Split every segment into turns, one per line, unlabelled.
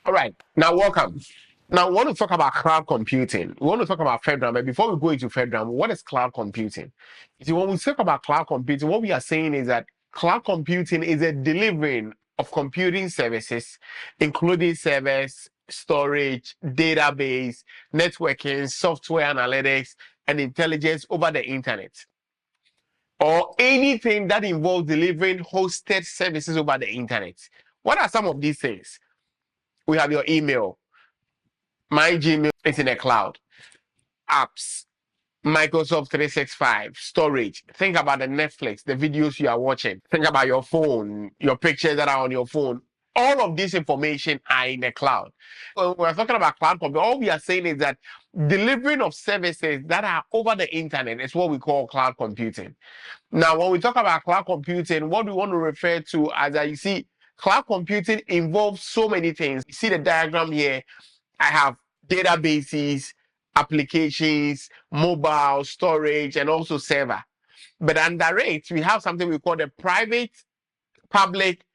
All right, now welcome. Now, we want to talk about cloud computing. We want to talk about FedRAMP, but before we go into FedRAMP, what is cloud computing? You see, when we talk about cloud computing, what we are saying is that cloud computing is a delivering of computing services, including servers, storage, database, networking, software analytics, and intelligence over the internet, or anything that involves delivering hosted services over the internet. What are some of these things? We have your email. My Gmail is in the cloud. Apps, Microsoft 365, storage. Think about the Netflix, the videos you are watching. Think about your phone, your pictures that are on your phone. All of this information are in the cloud. When we're talking about cloud computing, all we are saying is that delivering of services that are over the internet is what we call cloud computing. Now, when we talk about cloud computing, what we want to refer to as you see, cloud computing involves so many things. You see the diagram here. I have databases, applications, mobile, storage, and also server. But under it, we have something we call the private, public,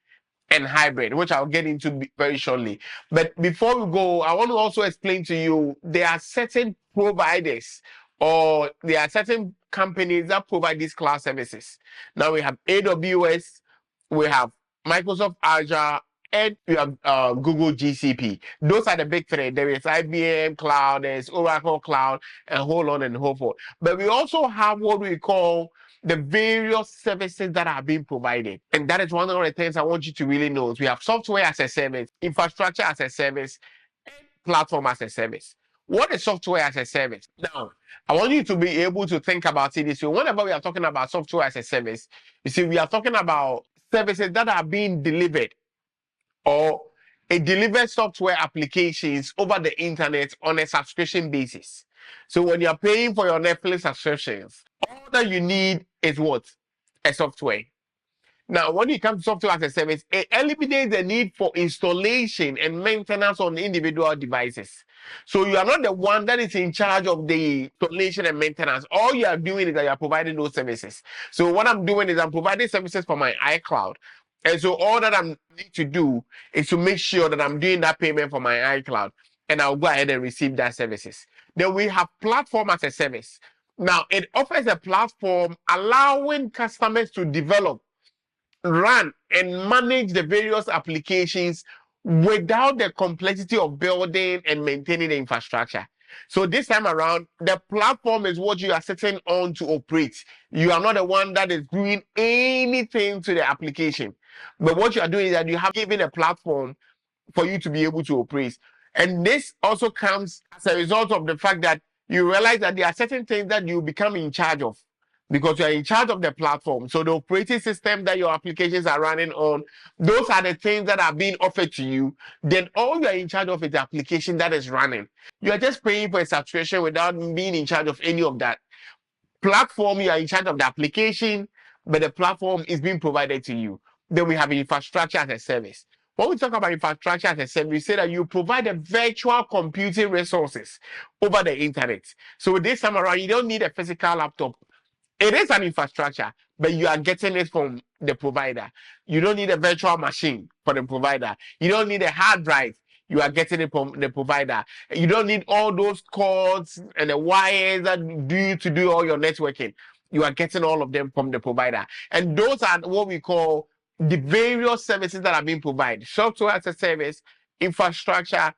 and hybrid, which I'll get into very shortly. But before we go, I want to also explain to you, there are certain providers or there are certain companies that provide these cloud services. Now we have AWS, we have Microsoft Azure, and we have Google GCP. Those are the big three. There is IBM Cloud, there's Oracle Cloud, and hold on and so forth. But we also have what we call the various services that are being provided. And that is one of the things I want you to really know. We have software as a service, infrastructure as a service, and platform as a service. What is software as a service? Now, I want you to be able to think about it this way. Whenever we are talking about software as a service, you see, we are talking about services that are being delivered or a delivered software applications over the internet on a subscription basis. So when you're paying for your Netflix subscriptions, all that you need is what? A software. Now, when it comes to software as a service, it eliminates the need for installation and maintenance on individual devices. So you are not the one that is in charge of the installation and maintenance. All you are doing is that you are providing those services. So what I'm doing is I'm providing services for my iCloud. And so all that I need to do is to make sure that I'm doing that payment for my iCloud, and I'll go ahead and receive that services. Then we have platform as a service. Now, it offers a platform allowing customers to develop, run, and manage the various applications without the complexity of building and maintaining the infrastructure. So this time around, the platform is what you are sitting on to operate. You are not the one that is doing anything to the application. But what you are doing is that you have given a platform for you to be able to operate. And this also comes as a result of the fact that you realize that there are certain things that you become in charge of because you are in charge of the platform. So the operating system that your applications are running on, those are the things that are being offered to you. Then all you are in charge of is the application that is running. You are just paying for a subscription without being in charge of any of that. Platform, you are in charge of the application, but the platform is being provided to you. Then we have infrastructure as a service. When we talk about infrastructure as a service, we say that you provide the virtual computing resources over the internet. So this time around, you don't need a physical laptop. It is an infrastructure, but you are getting it from the provider. You don't need a virtual machine for the provider. You don't need a hard drive. You are getting it from the provider. You don't need all those cords and the wires that do all your networking. You are getting all of them from the provider. And those are what we call the various services that are being provided. Software as a service, infrastructure,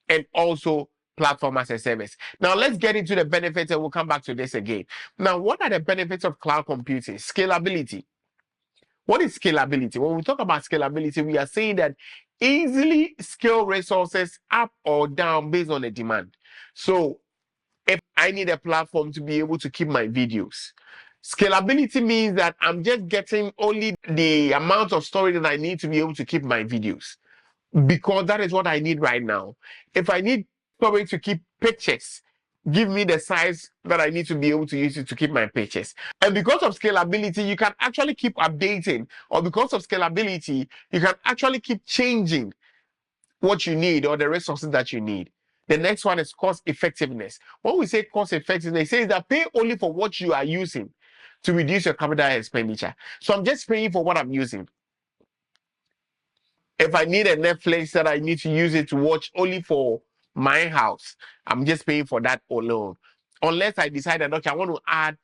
and also platform as a service. Now let's get into the benefits and we'll come back to this again. Now, what are the benefits of cloud computing? Scalability. What is scalability? When we talk about scalability, we are saying that easily scale resources up or down based on the demand. So if I need a platform to be able to keep my videos, scalability means that I'm just getting only the amount of storage that I need to be able to keep my videos, because that is what I need right now. If I need storage to keep pictures, give me the size that I need to be able to use it to keep my pictures. And because of scalability, you can actually keep updating, or because of scalability, you can actually keep changing what you need or the resources that you need. The next one is cost effectiveness. When we say cost effectiveness, it says that pay only for what you are using to reduce your capital expenditure. So I'm just paying for what I'm using. If I need a Netflix that I need to use it to watch only for my house, I'm just paying for that alone. Unless I decide that, okay, I want to add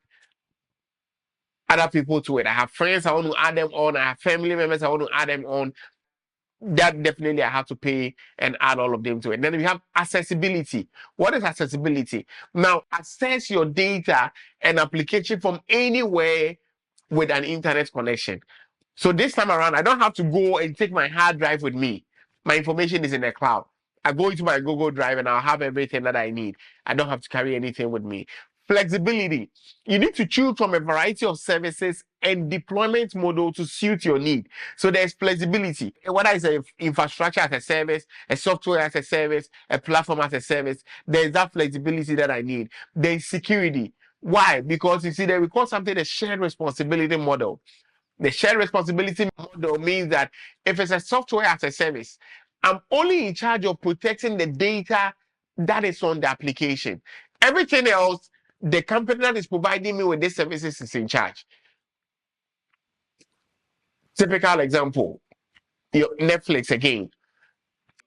other people to it. I have friends, I want to add them on. I have family members, I want to add them on. That definitely I have to pay and add all of them to it. Then we have accessibility. What is accessibility? Now, access your data and application from anywhere with an internet connection. So this time around, I don't have to go and take my hard drive with me. My information is in the cloud. I go into my Google Drive and I'll have everything that I need. I don't have to carry anything with me. Flexibility. You need to choose from a variety of services and deployment model to suit your need. So there's flexibility. Whether it's an infrastructure as a service, a software as a service, a platform as a service, there's that flexibility that I need. There's security. Why? Because you see, we call something a shared responsibility model. The shared responsibility model means that if it's a software as a service, I'm only in charge of protecting the data that is on the application. Everything else, the company that is providing me with these services is in charge. Typical example, your Netflix again,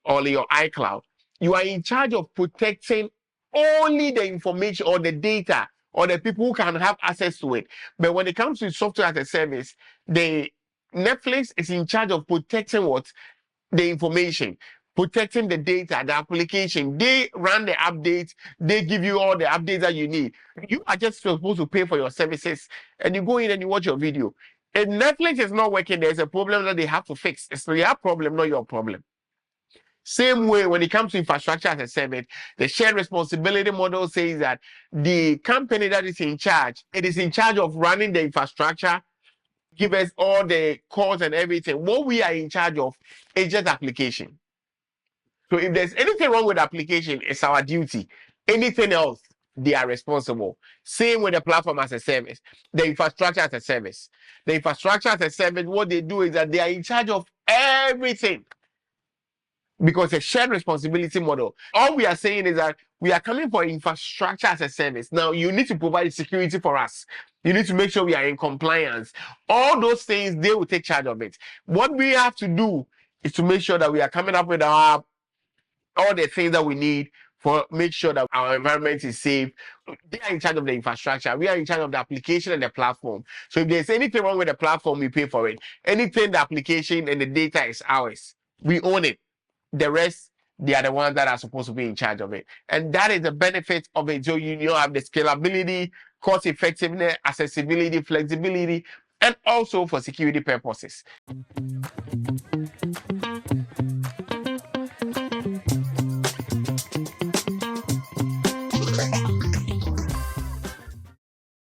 or your iCloud. You are in charge of protecting only the information or the data or the people who can have access to it. But when it comes to software as a service, the Netflix is in charge of protecting what? The information, protecting the data, the application. They run the updates. They give you all the updates that you need. You are just supposed to pay for your services and you go in and you watch your video. If Netflix is not working, there's a problem that they have to fix. It's their problem, not your problem. Same way, when it comes to infrastructure as a service, the shared responsibility model says that the company that is in charge, it is in charge of running the infrastructure, give us all the codes and everything. What we are in charge of is just application. So if there's anything wrong with the application, it's our duty. Anything else, they are responsible. Same with the platform as a service, the infrastructure as a service. The infrastructure as a service, what they do is that they are in charge of everything. Because a shared responsibility model. All we are saying is that we are coming for infrastructure as a service. Now, you need to provide security for us. You need to make sure we are in compliance. All those things, they will take charge of it. What we have to do is to make sure that we are coming up with all the things that we need for make sure that our environment is safe. They are in charge of the infrastructure. We are in charge of the application and the platform. So if there's anything wrong with the platform, we pay for it. Anything, the application and the data is ours. We own it. The rest, they are the ones that are supposed to be in charge of it. And that is the benefit of it. So you have the scalability, cost effectiveness, accessibility, flexibility, and also for security purposes.